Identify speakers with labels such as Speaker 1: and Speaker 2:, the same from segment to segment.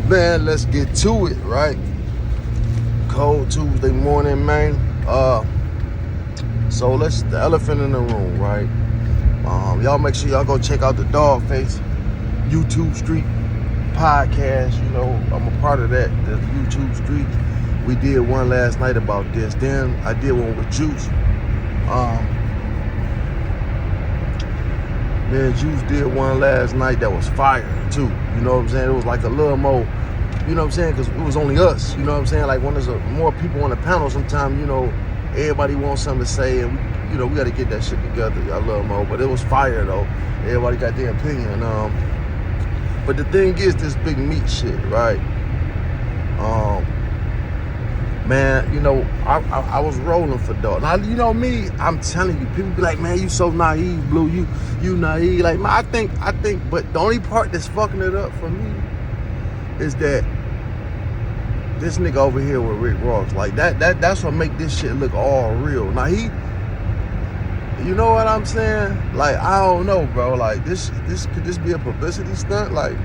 Speaker 1: Man, let's get to it, right? Cold Tuesday morning, man. So the elephant in the room, right? Y'all make sure y'all go check out the Dogface YouTube Street podcast. You know, I'm a part of that, the YouTube Street. We did one last night about this. Then I did one with Juice. Man, Juice did one last night that was fire too. You know what I'm saying? It was like a little more, you know what I'm saying? Because it was only us. You know what I'm saying? Like when there's more people on the panel, sometimes, you know, everybody wants something to say, and we got to get that shit together. I love Mo, but it was fire though. Everybody got their opinion. But the thing is, this big meat shit, right? Man, you know, I was rolling for dog. Now, you know me, I'm telling you, people be like, man, you so naive, Blue. You naive. Like, man, I think, but the only part that's fucking it up for me is that this nigga over here with Rick Ross, like that's what make this shit look all real. Now you know what I'm saying? Like, I don't know, bro. Like, could this be a publicity stunt? Like,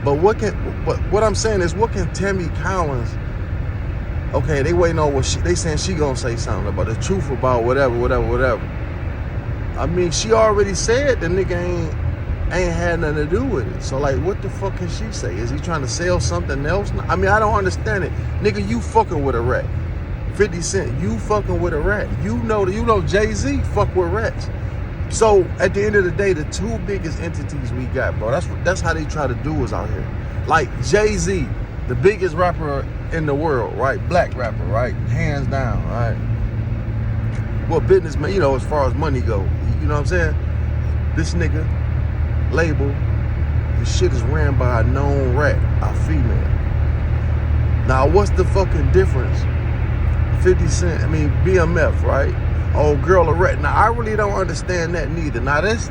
Speaker 1: but what I'm saying is, what can Tammy Collins? Okay, they waiting on they saying she gonna say something about the truth about whatever. I mean, she already said the nigga ain't had nothing to do with it. So like, what the fuck can she say? Is he trying to sell something else? I mean, I don't understand it. Nigga, you fucking with a rat. 50 Cent, you fucking with a rat. You know Jay-Z fuck with rats. So at the end of the day, the two biggest entities we got, bro, that's how they try to do us out here. Like Jay-Z, the biggest rapper in the world, right? Black rapper, right? Hands down, right? Well, businessman, you know, as far as money go, you know what I'm saying? This nigga label, this shit is ran by a known rat, a female. Now, what's the fucking difference? 50 Cent, I mean, BMF, right? Old girl a rat. Now, I really don't understand that neither. Now, this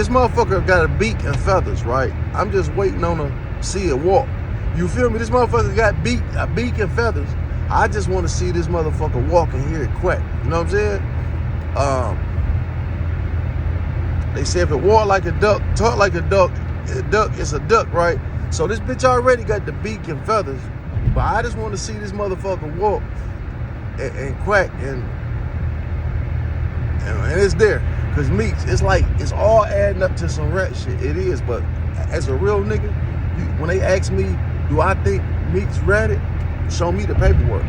Speaker 1: motherfucker got a beak and feathers, right? I'm just waiting on to see it walk. You feel me? This motherfucker got a beak and feathers. I just want to see this motherfucker walk and hear it quack. You know what I'm saying? They say if it walk like a duck, talk like a duck, it's a duck, right? So this bitch already got the beak and feathers, but I just want to see this motherfucker walk and quack and it's there. Cause Meeks, it's like, it's all adding up to some rat shit. It is, but as a real nigga, when they ask me, do I think Meeks ratted? Show me the paperwork.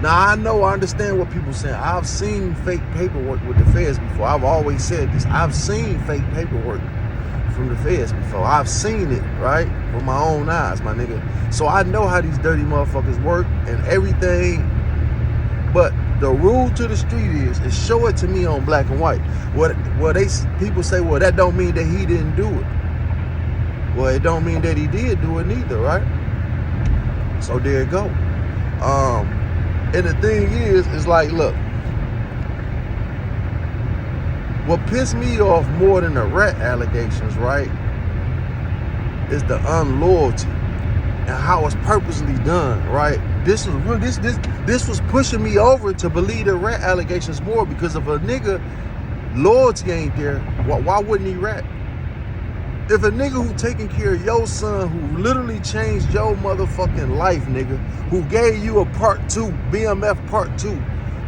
Speaker 1: Now, I understand what people saying. I've seen fake paperwork with the feds before. I've always said this. I've seen fake paperwork from the feds before. I've seen it, right? With my own eyes, my nigga. So I know how these dirty motherfuckers work and everything. But the rule to the street is show it to me on black and white. People say, well, that don't mean that he didn't do it. Well, it don't mean that he did do it neither, right? So there you go. And the thing is like, look, what pissed me off more than the rat allegations, right, is the unloyalty and how it's purposely done, right? This was pushing me over to believe the rat allegations more, because if a nigga loyalty ain't there, why wouldn't he rat? If a nigga who taking care of your son, who literally changed your motherfucking life, nigga, who gave you a part 2, BMF part 2,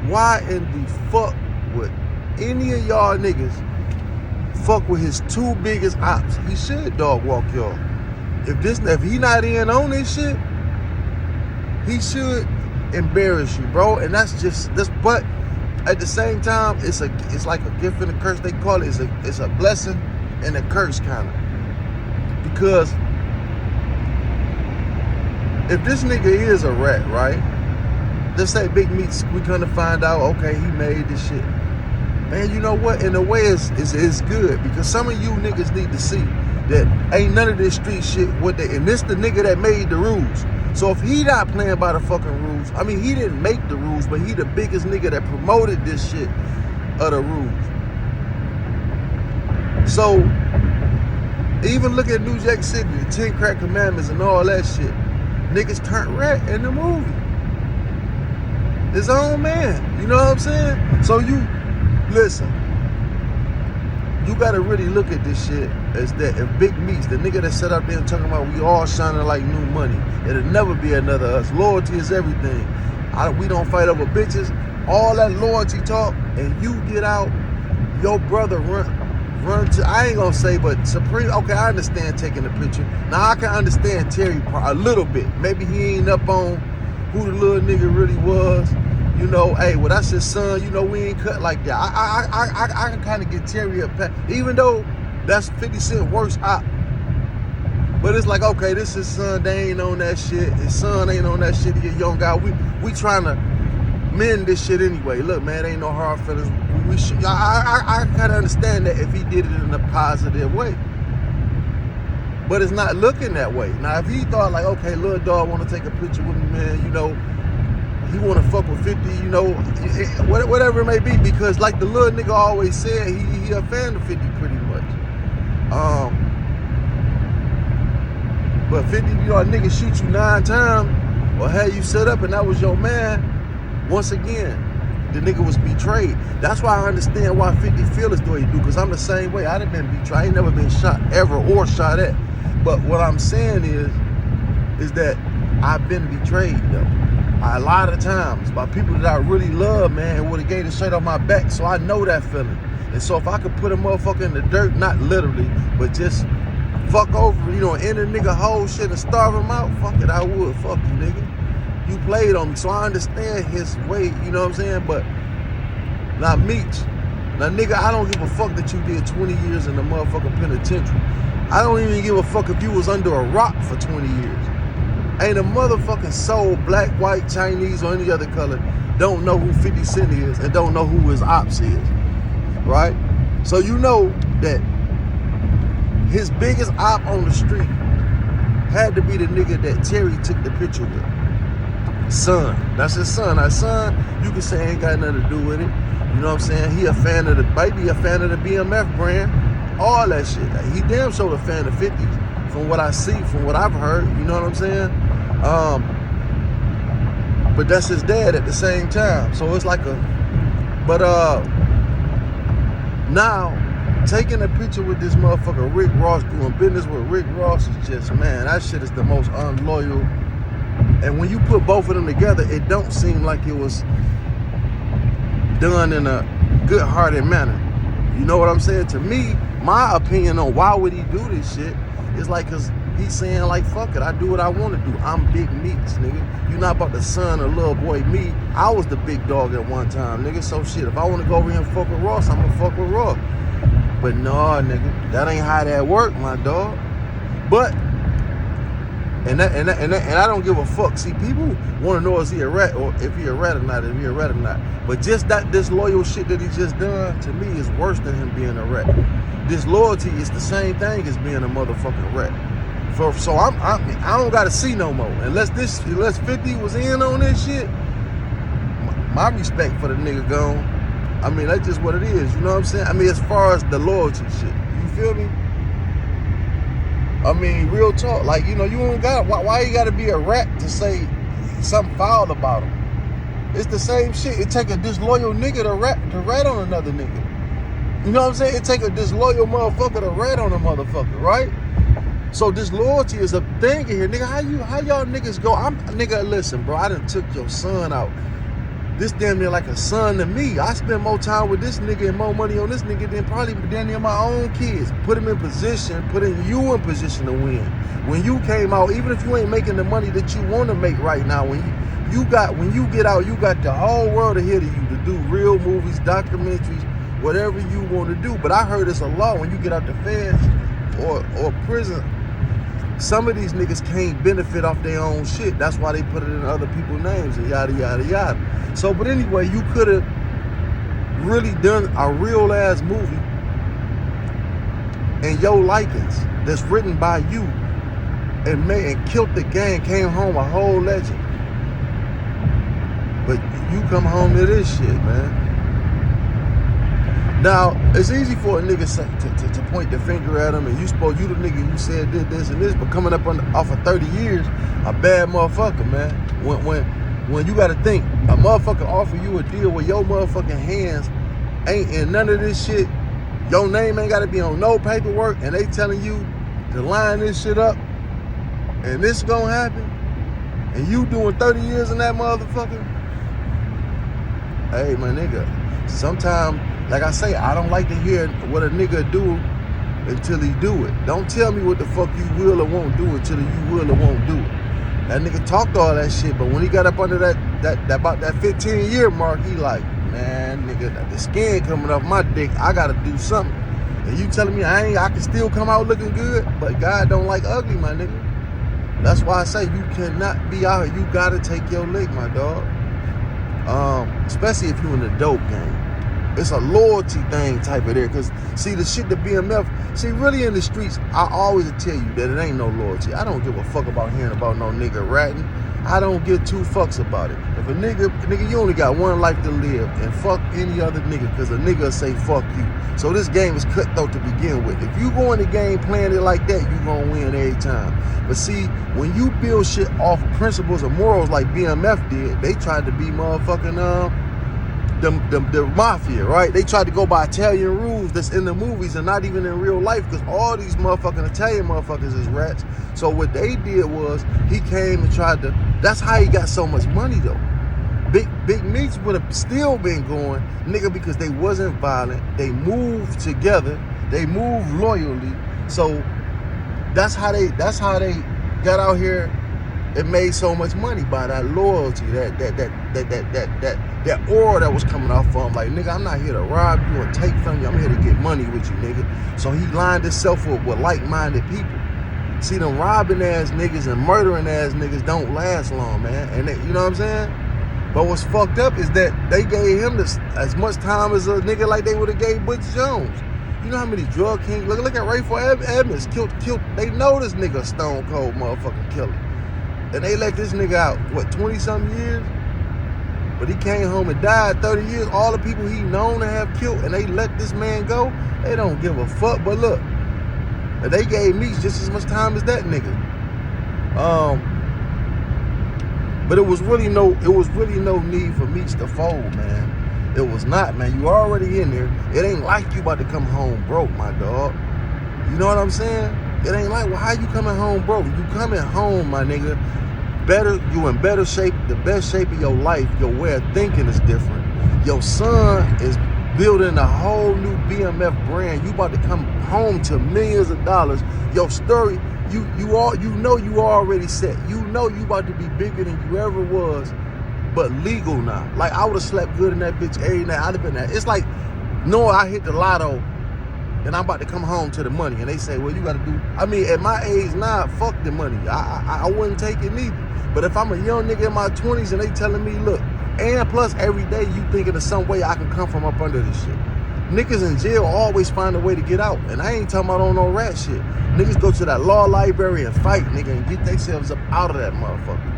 Speaker 1: why in the fuck would any of y'all niggas fuck with his two biggest ops? He should dog walk y'all. If he not in on this shit, he should embarrass you, bro. And that's just this. But at the same time, it's like a gift and a curse. They call it. It's a blessing and a curse, kind of. Because if this nigga is a rat, right? Let's say Big Meats, we kind of find out, okay, he made this shit. Man, you know what? In a way, it's good, because some of you niggas need to see that ain't none of this street shit. And this the nigga that made the rules. So if he not playing by the fucking rules, I mean, he didn't make the rules, but he the biggest nigga that promoted this shit of the rules. So even look at New Jack City, the 10 Crack Commandments and all that shit. Niggas turned rat in the movie. His own man. You know what I'm saying? So you, listen, you gotta really look at this shit is that if Big Meats, the nigga that sat up there and talking about we all shining like new money, it'll never be another us. Loyalty is everything. We don't fight over bitches. All that loyalty talk, and you get out, your brother run to, I ain't gonna say, but Supreme, okay, I understand taking the picture. Now I can understand Terry a little bit. Maybe he ain't up on who the little nigga really was. You know, hey, well, that's his son. You know, we ain't cut like that. I can kind of get Terry up, even though that's 50 Cent worst op. But it's like, okay, this is his son. They ain't on that shit. His son ain't on that shit. He a young guy. We trying to mend this shit anyway. Look, man, ain't no hard feelings. I kind of understand that if he did it in a positive way. But it's not looking that way. Now, if he thought like, okay, little dog want to take a picture with me, man, you know, he want to fuck with 50, you know, whatever it may be, because like the little nigga always said, he a fan of 50 pretty much. But 50, you know, a nigga shoot you 9 times or had you set up and that was your man, once again, the nigga was betrayed. That's why I understand why 50 feel this the way he do, because I'm the same way. I done been betrayed. I ain't never been shot ever or shot at. But what I'm saying is that I've been betrayed though. A lot of times by people that I really love, man, would have gave the shirt off my back, so I know that feeling. And so if I could put a motherfucker in the dirt, not literally, but just fuck over, you know, end a nigga whole shit and starve him out, fuck it, I would. Fuck you, nigga. You played on me, so I understand his way, you know what I'm saying? But not Meech. Now, nigga, I don't give a fuck that you did 20 years in the motherfucking penitentiary. I don't even give a fuck if you was under a rock for 20 years. Ain't a motherfucking soul, black, white, Chinese, or any other color, don't know who 50 Cent is and don't know who his ops is, right? So you know that his biggest op on the street had to be the nigga that Terry took the picture with. Son, that's his son. That son, you can say ain't got nothing to do with it. You know what I'm saying? He a fan of the, baby, a fan of the BMF brand, all that shit. He damn sure a fan of 50s, from what I see, from what I've heard, you know what I'm saying? But that's his dad at the same time. So it's like now, taking a picture with this motherfucker Rick Ross, doing business with Rick Ross is just, man, that shit is the most unloyal. And when you put both of them together, it don't seem like it was done in a good-hearted manner. You know what I'm saying? To me, my opinion on why would he do this shit is like, cause he's saying like, fuck it, I do what I want to do. I'm Big Meats, nigga. You not about the son of little boy me. I was the big dog at one time, nigga. So shit, if I want to go over here and fuck with Ross, I'm gonna fuck with Ross. But nah, nigga, that ain't how that work, my dog. But and I don't give a fuck. See, people want to know is he a rat or if he a rat or not, But just that disloyal shit that he just done to me is worse than him being a rat. Disloyalty is the same thing as being a motherfucking rat. So I don't gotta see no more. Unless 50 was in on this shit, my respect for the nigga gone. I mean, that's just what it is. You know what I'm saying? I mean, as far as the loyalty shit, you feel me? I mean, real talk. Like, you know, you don't got, why you gotta be a rat to say something foul about him? It's the same shit. It take a disloyal nigga to rat on another nigga. You know what I'm saying? It take a disloyal motherfucker to rat on a motherfucker, right? So disloyalty is a thing here, nigga. How y'all niggas go? Nigga, listen, bro. I done took your son out. This damn near like a son to me. I spend more time with this nigga and more money on this nigga than probably damn near my own kids. Put him in position, putting you in position to win. When you came out, even if you ain't making the money that you want to make right now, when you get out, you got the whole world ahead of you to do real movies, documentaries, whatever you want to do. But I heard it's a law when you get out the feds or prison. Some of these niggas can't benefit off their own shit. That's why they put it in other people's names and yada, yada, yada. So, but anyway, you could have really done a real ass movie and your likings that's written by you and killed the gang, came home a whole legend. But you come home to this shit, man. Now, it's easy for a nigga to point the finger at him and you the nigga you said did this and this, but coming up off of 30 years, a bad motherfucker, man. When you gotta think, a motherfucker offer you a deal where your motherfucking hands ain't in none of this shit, Your name ain't got to be on no paperwork, and they telling you to line this shit up, and this gonna happen, and you doing 30 years in that motherfucker. Hey, my nigga, sometimes, like I say, I don't like to hear what a nigga do until he do it. Don't tell me what the fuck you will or won't do until you will or won't do it. That nigga talked all that shit, but when he got up under that about that 15-year mark, he like, man, nigga, the skin coming off my dick, I gotta do something. And you telling me I can still come out looking good, but God don't like ugly, my nigga. That's why I say you cannot be out here. You gotta take your lick, my dog. Especially if you in the dope game. It's a loyalty thing type of there. Cause see the shit, the BMF, see really in the streets, I always tell you that it ain't no loyalty. I don't give a fuck about hearing about no nigga ratting. I don't give two fucks about it. If a nigga, you only got one life to live, and fuck any other nigga, cause a nigga will say fuck you. So this game is cutthroat to begin with. If you go in the game playing it like that, you gonna win every time. But see, when you build shit off of principles and morals like BMF did, they tried to be motherfucking the mafia, right? They tried to go by Italian rules that's in the movies and not even in real life, because all these motherfucking Italian motherfuckers is rats. So what they did was he came and tried to, that's how he got so much money though. Big Meats would have still been going, nigga, because they wasn't violent. They moved together. They moved loyally. So that's how they got out here and made so much money, by that loyalty, that aura that was coming off of him. Like, nigga, I'm not here to rob you or take from you. I'm here to get money with you, nigga. So he lined himself up with like-minded people. See, them robbing ass niggas and murdering ass niggas don't last long, man. And they, you know what I'm saying? But what's fucked up is that they gave him as much time as a nigga like they would have gave Butch Jones. You know how many drug kings? Look at Rayful Edmonds. Killed. They know this nigga a stone cold motherfucking killer. And they let this nigga out, what, 20-something years? But he came home and died 30 years. All the people he known to have killed, and they let this man go, they don't give a fuck. But look, they gave Meech just as much time as that nigga. But it was really no need for Meech to fold, man. It was not, man. You already in there. It ain't like you about to come home broke, my dog. You know what I'm saying? It ain't like, well, how you coming home broke? You coming home, my nigga, better, you in better shape, the best shape of your life. Your way of thinking is different. Your son is building a whole new BMF brand. You about to come home to millions of dollars. Your story, you know you already set. You know you about to be bigger than you ever was, but legal now. Like, I would have slept good in that bitch every night. I'd have been there. It's like knowing I hit the lotto and I'm about to come home to the money, and they say, well, you got to do, I mean, at my age now, fuck the money. I wouldn't take it neither. But if I'm a young nigga in my 20s and they telling me, look, and plus every day you thinking of some way I can come from up under this shit. Niggas in jail always find a way to get out. And I ain't talking about on no rat shit. Niggas go to that law library and fight, nigga, and get themselves up out of that motherfucker.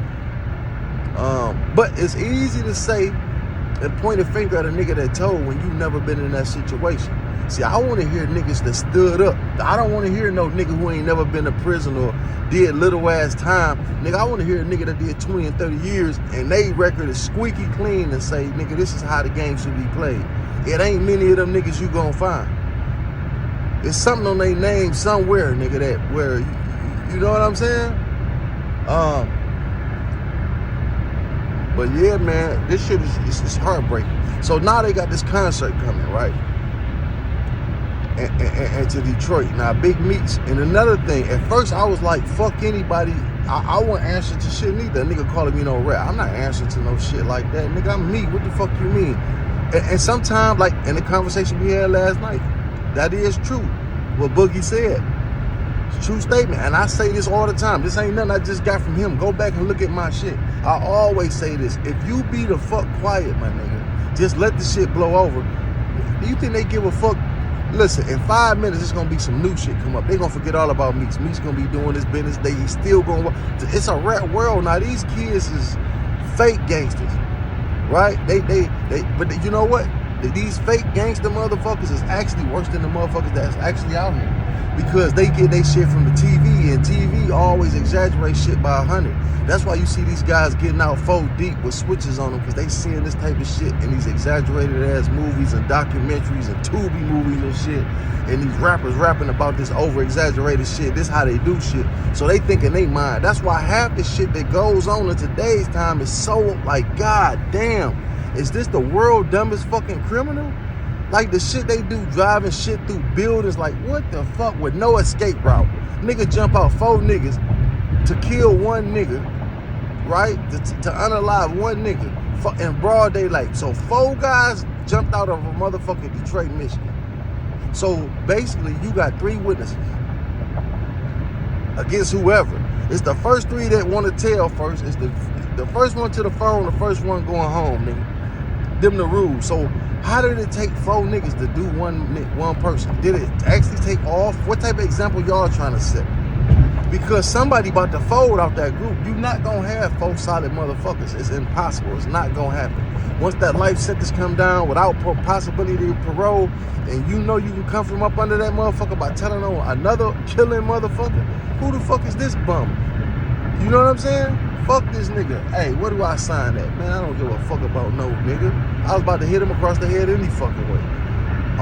Speaker 1: But it's easy to say and point a finger at a nigga that told when you never been in that situation. See, I want to hear niggas that stood up. I don't want to hear no nigga who ain't never been to prison or did little ass time. Nigga, I want to hear a nigga that did 20 and 30 years and they record is squeaky clean and say, nigga, this is how the game should be played. It ain't many of them niggas you gonna find. It's something on their name somewhere, nigga, that where, you know what I'm saying? But yeah, man, this shit is it's heartbreaking. So now they got this concert coming, right? And to Detroit. Now, Big Meats. And another thing, at first I was like, fuck anybody. I won't answer to shit neither. A nigga calling me no rat. I'm not answering to no shit like that. Nigga, I'm me. What the fuck you mean? And sometimes, like in the conversation we had last night, that is true. What Boogie said. It's a true statement. And I say this all the time. This ain't nothing I just got from him. Go back and look at my shit. I always say this. If you be the fuck quiet, my nigga, just let the shit blow over. Do you think they give a fuck? Listen, in 5 minutes, it's gonna be some new shit come up. They gonna forget all about Meeks. Meeks gonna be doing this business. They still gonna. It's a rat world now. These kids is fake gangsters, right? But you know what? These fake gangster motherfuckers is actually worse than the motherfuckers that's actually out here. Because they get their shit from the TV, and TV always exaggerates shit by 100. That's why you see these guys getting out 4 deep with switches on them, because they seeing this type of shit in these exaggerated ass movies and documentaries and Tubi movies and shit. And these rappers rapping about this over exaggerated shit. This how they do shit. So they think in their mind. That's why half the shit that goes on in today's time is so like, god damn, is this the world dumbest fucking criminal? Like the shit they do, driving shit through buildings, like what the fuck, with no escape route. Nigga jump out 4 niggas to kill 1 nigga, right? To unalive 1 nigga in broad daylight. So 4 guys jumped out of a motherfucking Detroit, Michigan. So basically you got 3 witnesses against whoever. It's the first 3 that want to tell first. It's the first one to the phone, the first one going home, nigga. Them the rules. So how did it take 4 niggas to do one person? Did it actually take off? What type of example y'all trying to set? Because somebody about to fold out that group. You not gonna have 4 solid motherfuckers. It's impossible. It's not gonna happen. Once that life sentence come down without possibility of parole, and you know you can come from up under that motherfucker by telling on another killing motherfucker, who the fuck is this bum? You know what I'm saying? Fuck this nigga. Hey, where do I sign at? Man, I don't give a fuck about no nigga. I was about to hit him across the head any fucking way.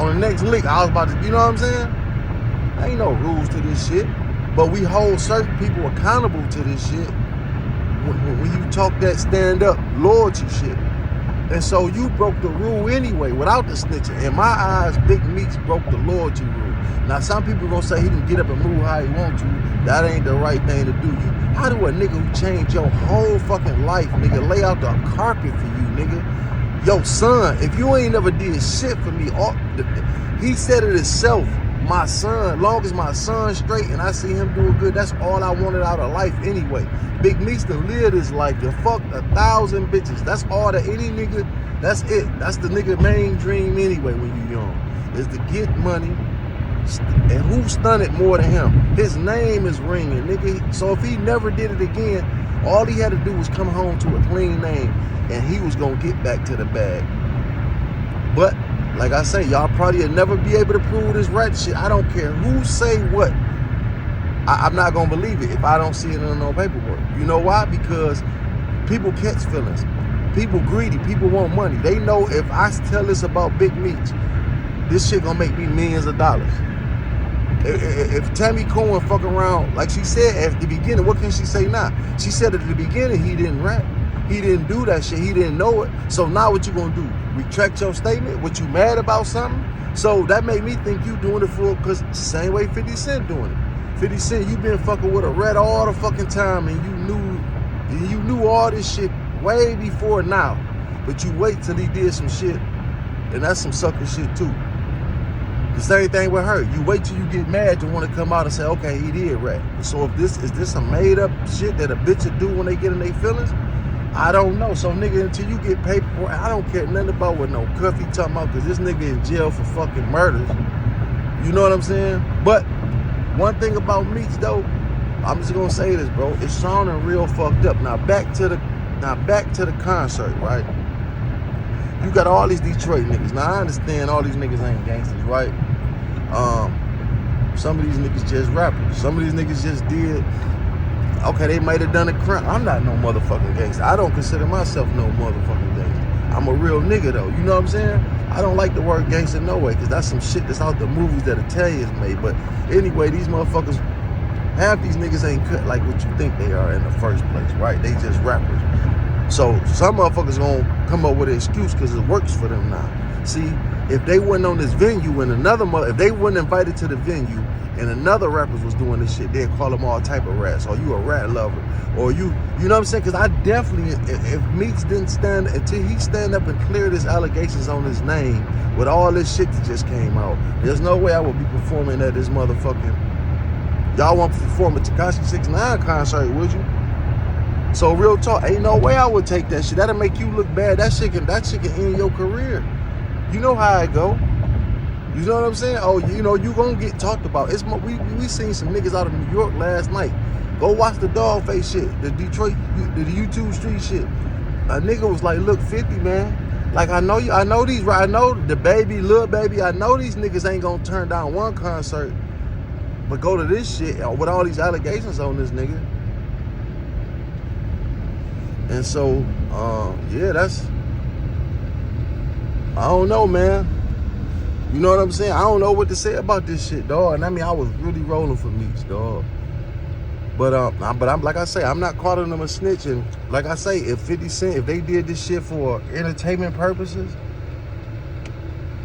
Speaker 1: On the next lick, I was about to, you know what I'm saying? Ain't no rules to this shit. But we hold certain people accountable to this shit when you talk that stand-up loyalty shit. And so you broke the rule anyway without the snitching. In my eyes, Big Meats broke the loyalty rule. Now, some people gonna say he can get up and move how he want to. That ain't the right thing to do. How do a nigga who changed your whole fucking life, nigga, lay out the carpet for you, nigga? Yo, son, if you ain't never did shit for me, he said it himself. My son, long as my son's straight and I see him doing good, that's all I wanted out of life anyway. Big Meats to live his life, to fuck 1,000 bitches. That's all that any nigga, that's it. That's the nigga main dream anyway when you young, is to get money. And who stunned it more than him? His name is ringing, nigga. So if he never did it again, all he had to do was come home to a clean name and he was gonna get back to the bag. But like I say, y'all probably will never be able to prove this rat shit. I don't care who say what. I'm not gonna believe it if I don't see it in no paperwork. You know why? Because people catch feelings. People greedy. People want money. They know if I tell this about Big Meats, this shit gonna make me millions of dollars. If Tammy Cohen fuck around, like she said at the beginning, what can she say now? She said at the beginning he didn't rap. He didn't do that shit. He didn't know it. So now what you gonna do? Retract your statement? What, you mad about something? So that made me think you doing it for, because same way 50 Cent doing it. 50 Cent, you been fucking with a rat all the fucking time, and you knew all this shit way before now. But you wait till he did some shit, and that's some sucker shit too. The same thing with her. You wait till you get mad to want to come out and say, okay, he did rap. So if is this some made up shit that a bitch would do when they get in their feelings? I don't know. So nigga, until you get paid for it, I don't care nothing about what no cuff he talking about, because this nigga in jail for fucking murders. You know what I'm saying? But one thing about Meats though, I'm just gonna say this, bro. It's sounding real fucked up. Now back to the concert, right? You got all these Detroit niggas. Now I understand all these niggas ain't gangsters, right? Some of these niggas just rappers. Some of these niggas just did. Okay, they might have done a crime. I'm not no motherfucking gangster. I don't consider myself no motherfucking gangster. I'm a real nigga though. You know what I'm saying? I don't like the word gangster no way, because that's some shit that's out the movies that Italians made. But anyway, these motherfuckers, half these niggas ain't cut like what you think they are in the first place, right? They just rappers. So some motherfuckers gonna come up with an excuse because it works for them now. See, if they wasn't on this venue and if they wasn't invited to the venue and another rappers was doing this shit, they'd call them all type of rats. Or you a rat lover. Or you know what I'm saying? Because I definitely, if Meats didn't stand, until he stand up and cleared his allegations on his name with all this shit that just came out, there's no way I would be performing at this motherfucking, y'all won't perform at Tekashi 6ix9ine concert, would you? So real talk, ain't no way I would take that shit. That'll make you look bad. That shit can end your career. You know how it go. You know what I'm saying? Oh, you know, you gonna get talked about. We seen some niggas out of New York last night. Go watch the Dogface shit, the Detroit, the YouTube Street shit. A nigga was like, look, 50, man. Like, I know the baby, Lil Baby, I know these niggas ain't gonna turn down one concert But go to this shit with all these allegations on this nigga. And so, yeah, I don't know, man. You know what I'm saying? I don't know what to say about this shit, dog. And I mean, I was really rolling for Meeks, dog. But I'm like I say, I'm not calling them a snitch. And like I say, if 50 Cent, if they did this shit for entertainment purposes,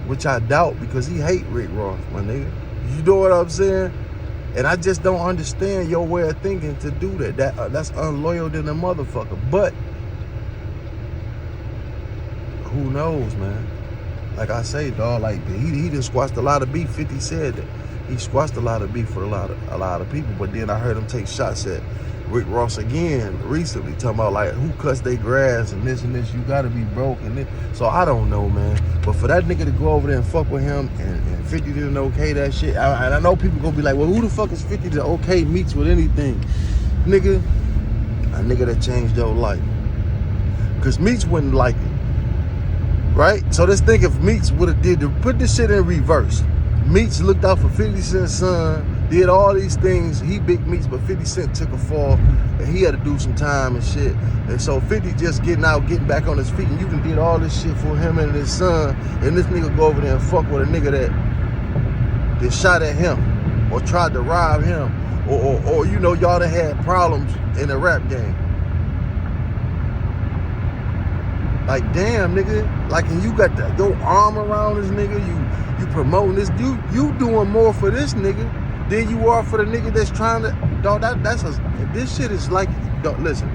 Speaker 1: which I doubt because he hate Rick Ross, my nigga. You know what I'm saying? And I just don't understand your way of thinking to do that. That's unloyal than a motherfucker. But who knows, man? Like I say, dog, like he done squashed a lot of beef. 50 said that he squashed a lot of beef for a lot of people. But then I heard him take shots at Rick Ross again recently, talking about like who cuts their grass and this. You gotta be broke and this. So I don't know, man. But for that nigga to go over there and fuck with him and 50 didn't okay that shit. And I know people gonna be like, well, who the fuck is 50 to okay Meeks with anything? Nigga, a nigga that changed your life. Cause Meeks wouldn't like it. Right? So let's think if Meeks would have put this shit in reverse. Meeks looked out for 50 Cent's son, did all these things. He big Meeks, but 50 Cent took a fall and he had to do some time and shit. And so 50 just getting back on his feet, and you done did all this shit for him and his son, and this nigga go over there and fuck with a nigga that shot at him or tried to rob him or you know, y'all done had problems in the rap game. Like, damn, nigga. Like, and you got your arm around this nigga. You promoting this. You doing more for this nigga than you are for the nigga that's trying to. Dog, this shit is like, dog, listen.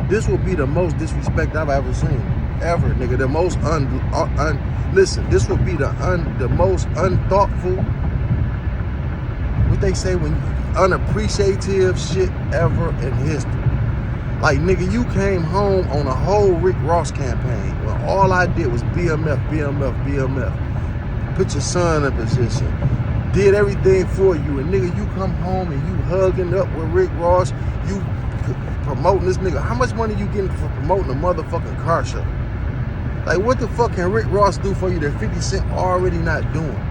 Speaker 1: This will be the most disrespect I've ever seen, ever, nigga. The most listen. This will be the most unthoughtful. What they say when unappreciative shit ever in history. Like, nigga, you came home on a whole Rick Ross campaign when all I did was BMF. Put your son in position. Did everything for you. And, nigga, you come home and you hugging up with Rick Ross. You promoting this nigga. How much money you getting for promoting a motherfucking car show? Like, what the fuck can Rick Ross do for you that 50 Cent already not doing?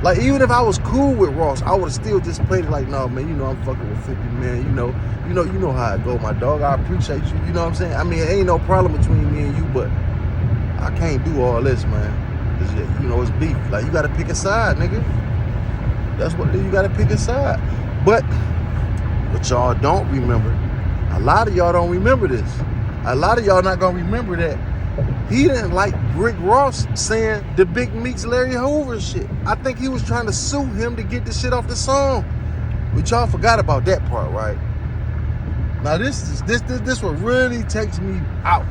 Speaker 1: Like, even if I was cool with Ross, I would have still just played it like, no, man, you know I'm fucking with 50, man. You know how it go, my dog. I appreciate you. You know what I'm saying? I mean, it ain't no problem between me and you, but I can't do all this, man. Cause, you know, it's beef. Like, you got to pick a side, nigga. That's what you got to pick a side. But what y'all don't remember, a lot of y'all don't remember this. A lot of y'all not going to remember that he didn't like Rick Ross saying the Big Meeks Larry Hoover shit. I think he was trying to sue him to get the shit off the song. But y'all forgot about that part, right? Now this what really takes me out.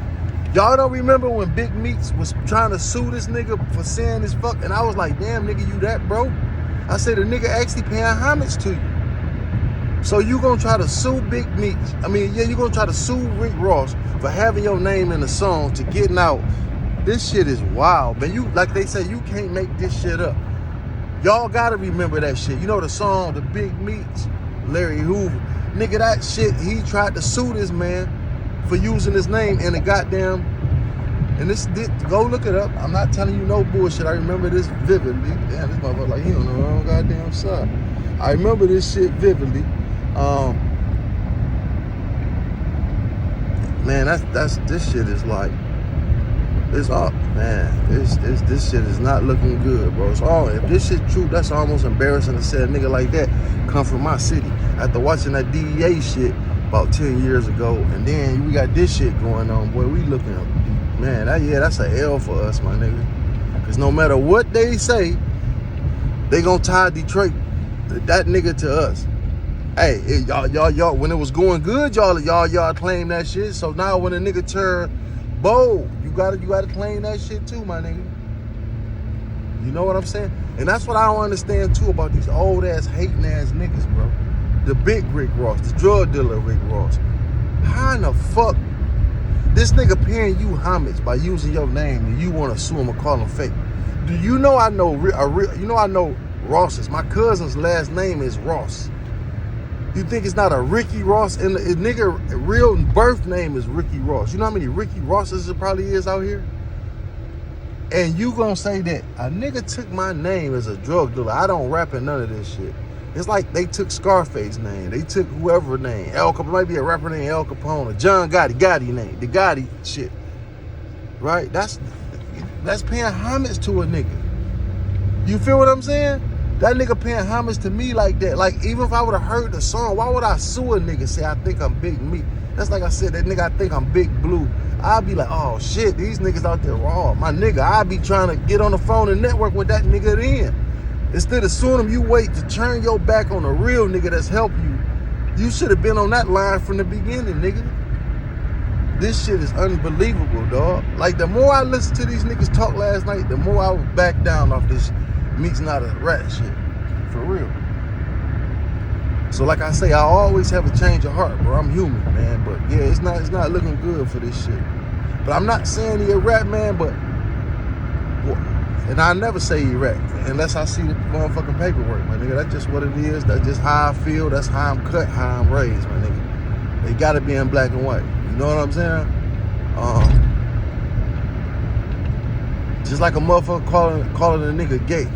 Speaker 1: Y'all don't remember when Big Meeks was trying to sue this nigga for saying this fuck? And I was like, damn, nigga, you that broke? I said, the nigga actually paying homage to you. So you gonna try to sue Big Meeks? I mean, yeah, you gonna try to sue Rick Ross for having your name in the song to getting out. This shit is wild, man. You, like they say, you can't make this shit up. Y'all gotta remember that shit. You know the song, the Big Meeks, Larry Hoover. Nigga, that shit, he tried to sue this man for using his name in a goddamn, and this go look it up. I'm not telling you no bullshit. I remember this vividly. Damn, this motherfucker like he don't know his own goddamn son. I remember this shit vividly. Man, this shit is like, it's all, man, this shit is not looking good, bro. It's all, if this shit true, that's almost embarrassing to say a nigga like that come from my city after watching that DEA shit about 10 years ago, and then we got this shit going on, boy. We looking up, man, that's a L for us, my nigga. Because no matter what they say, they gonna tie Detroit, that nigga, to us. Hey, y'all, when it was going good, y'all claim that shit. So now when a nigga turn bold, you gotta claim that shit too, my nigga. You know what I'm saying? And that's what I don't understand too about these old ass hating ass niggas, bro. The big Rick Ross, the drug dealer Rick Ross. How in the fuck this nigga paying you homage by using your name and you want to sue him or call him fake? Do you know I know Rosses? My cousin's last name is Ross. You think it's not a Ricky Ross? And the nigga real birth name is Ricky Ross. You know how many Ricky Rosses there probably is out here? And you gonna say that a nigga took my name as a drug dealer? I don't rap in none of this shit. It's like they took Scarface's name. They took whoever name. El Capone, might be a rapper named El Capone or John Gotti name. The Gotti shit. Right? That's paying homage to a nigga. You feel what I'm saying? That nigga paying homage to me like that. Like, even if I would have heard the song, why would I sue a nigga say I think I'm Big Me? That's like I said, that nigga I think I'm Big Blue. I'd be like, oh shit, these niggas out there raw. My nigga, I'd be trying to get on the phone and network with that nigga then. Instead of suing him, you wait to turn your back on a real nigga that's helped you. You should have been on that line from the beginning, nigga. This shit is unbelievable, dog. Like, the more I listened to these niggas talk last night, the more I would back down off this Meek's not a rat shit. For real. So like I say, I always have a change of heart, bro. I'm human, man. But yeah, it's not looking good for this shit. But I'm not saying he a rat, man, but and I never say he rat unless I see the motherfucking paperwork, my nigga. That's just what it is. That's just how I feel. That's how I'm cut, how I'm raised, my nigga. They gotta be in black and white. You know what I'm saying? Just like a motherfucker calling a nigga gay.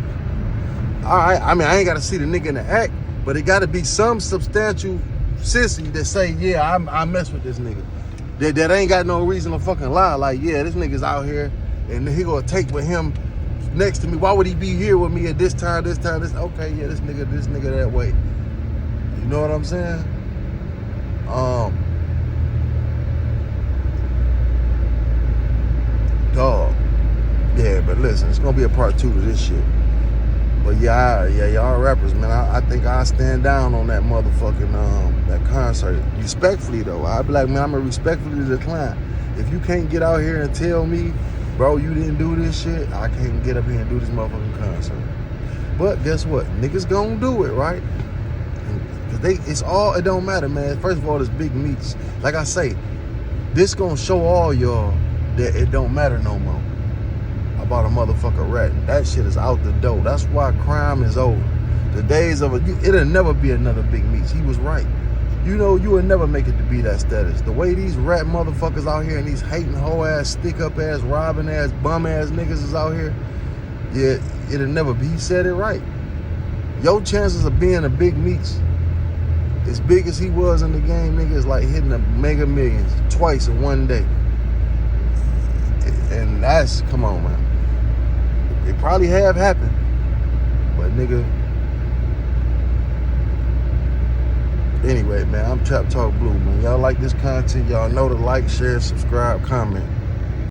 Speaker 1: All right, I mean, I ain't gotta see the nigga in the act, but it gotta be some substantial sissy that say, yeah, I mess with this nigga. That ain't got no reason to fucking lie. Like, yeah, this nigga's out here and he gonna take with him next to me. Why would he be here with me at this time? Okay, yeah, this nigga that way. You know what I'm saying? Dog. Yeah, but listen, it's gonna be a part 2 to this shit. But yeah, y'all rappers, man, I think I stand down on that motherfucking that concert. Respectfully though, I'd be like, man, I'm gonna respectfully decline. If you can't get out here and tell me, bro, you didn't do this shit, I can't get up here and do this motherfucking concert. But guess what? Niggas gonna do it, right? Cause it don't matter, man. First of all, it's Big Meats. Like I say, this gonna show all y'all that it don't matter no more about a motherfucker rat. That shit is out the door. That's why crime is over. The days of it'll never be another Big Meats. He was right. You know, you will never make it to be that status. The way these rat motherfuckers out here and these hating hoe ass, stick up ass, robbing ass, bum ass niggas is out here, yeah, it'll never be. He said it right. Your chances of being a Big Meats, as big as he was in the game, nigga, is like hitting a Mega Millions twice in one day. And that's, come on, man. It probably have happened, but nigga. Anyway, man, I'm Trap Talk Blue, man. Y'all like this content, y'all know to like, share, subscribe, comment.